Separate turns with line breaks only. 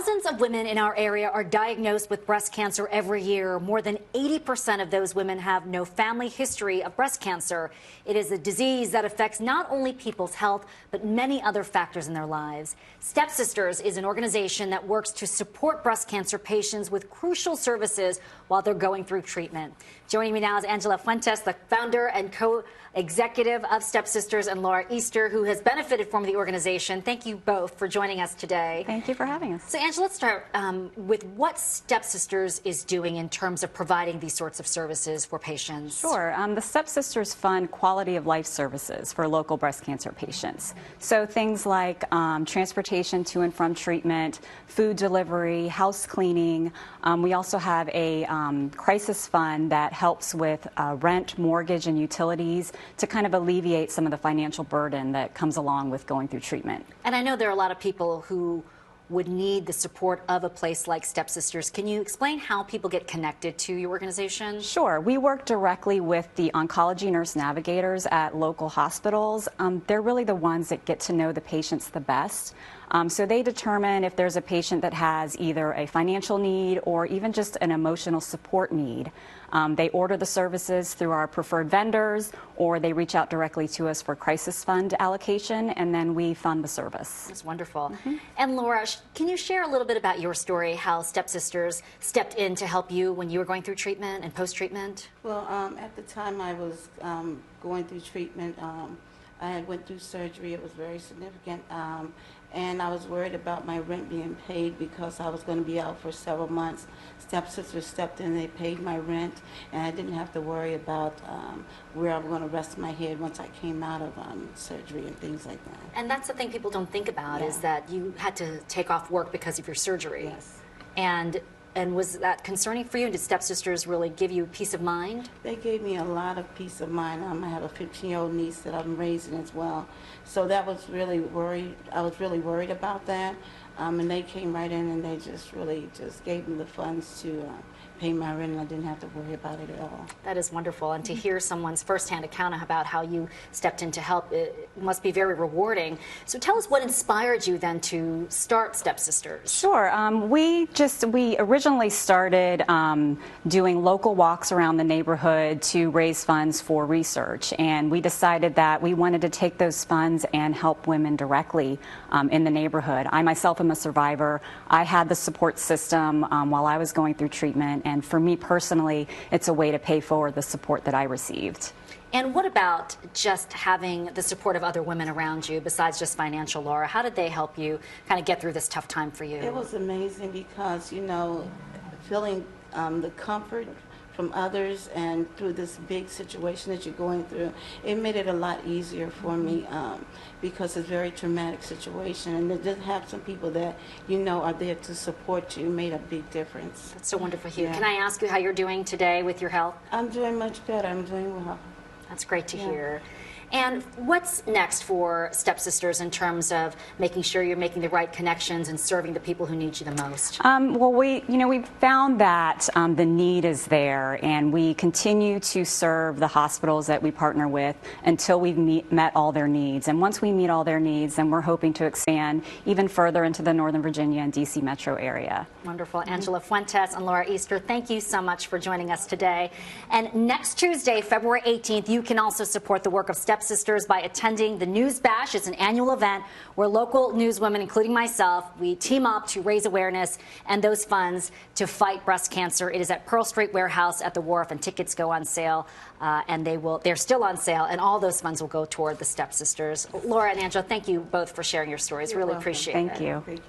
Thousands of women in our area are diagnosed with breast cancer every year. More than 80% of those women have no family history of breast cancer. It is a disease that affects not only people's health, but many other factors in their lives. Stepsisters is an organization that works to support breast cancer patients with crucial services while they're going through treatment. Joining me now is Angela Fuentes, the founder and co-executive of Stepsisters, and Laura Easter, who has benefited from the organization. Thank you both for joining us today.
Thank you for having us.
So, Angela, let's start with what Stepsisters is doing in terms of providing these sorts of services for patients.
Sure. The Stepsisters fund quality of life services for local breast cancer patients. So things like transportation to and from treatment, food delivery, house cleaning. We also have a crisis fund that helps with rent, mortgage, and utilities to kind of alleviate some of the financial burden that comes along with going through treatment.
And I know there are a lot of people who would need the support of a place like Stepsisters. Can you explain how people get connected to your organization?
Sure. We work directly with the oncology nurse navigators at local hospitals. They're really the ones that get to know the patients the best. So they determine if there's a patient that has either a financial need or even just an emotional support need. They order the services through our preferred vendors, or they reach out directly to us for crisis fund allocation, and then we fund the service.
That's wonderful. And Laura, can you share a little bit about your story, how Stepsisters stepped in to help you when you were going through treatment and post-treatment?
Well, at the time I was going through treatment, I had went through surgery. It was very significant, and I was worried about my rent being paid because I was going to be out for several months. Stepsisters stepped in, they paid my rent, and I didn't have to worry about where I'm going to rest my head once I came out of surgery and things like that.
And that's the thing people don't think about, is that you had to take off work because of your surgery.
Yes.
And was that concerning for you? Did Stepsisters really give you peace of mind?
They gave me a lot of peace of mind. I have a 15-year-old niece that I'm raising as well. So that was really worried. I was really worried about that. And they came right in and they just really just gave me the funds to pay my rent, and I didn't have to worry about it at all.
That is wonderful. And to hear someone's firsthand account about how you stepped in to help, it must be very rewarding. So tell us what inspired you then to start Stepsisters.
Sure. We originally started doing local walks around the neighborhood to raise funds for research, and we decided that we wanted to take those funds and help women directly in the neighborhood. I myself am a survivor. I had the support system while I was going through treatment, and for me personally, it's a way to pay forward the support that I received.
And what about just having the support of other women around you besides just financial, Laura? How did they help you kind of get through this tough time for you?
It was amazing because, you know, feeling the comfort from others and through this big situation that you're going through, it made it a lot easier for me because it's a very traumatic situation, and to just have some people that you know are there to support you made a big difference.
That's so wonderful, Hugh.
Yeah.
Can I ask you how you're doing today with your health?
I'm doing much better. I'm doing well.
That's great to hear. And what's next for Stepsisters in terms of making sure you're making the right connections and serving the people who need you the most?
Well, we've found that the need is there, and we continue to serve the hospitals that we partner with until we've met all their needs. And once we meet all their needs, then we're hoping to expand even further into the Northern Virginia and D.C. metro area.
Wonderful. Angela Fuentes and Laura Easter, thank you so much for joining us today. And next Tuesday, February 18th, you can also support the work of Stepsisters by attending the News Bash. It's an annual event where local newswomen, including myself, we team up to raise awareness and those funds to fight breast cancer. It is at Pearl Street Warehouse at the Wharf, and tickets go on sale, and they're still on sale, and all those funds will go toward the Stepsisters. Laura and Angela, thank you both for sharing your stories.
You're
really
welcome.
appreciate it.
Thank you.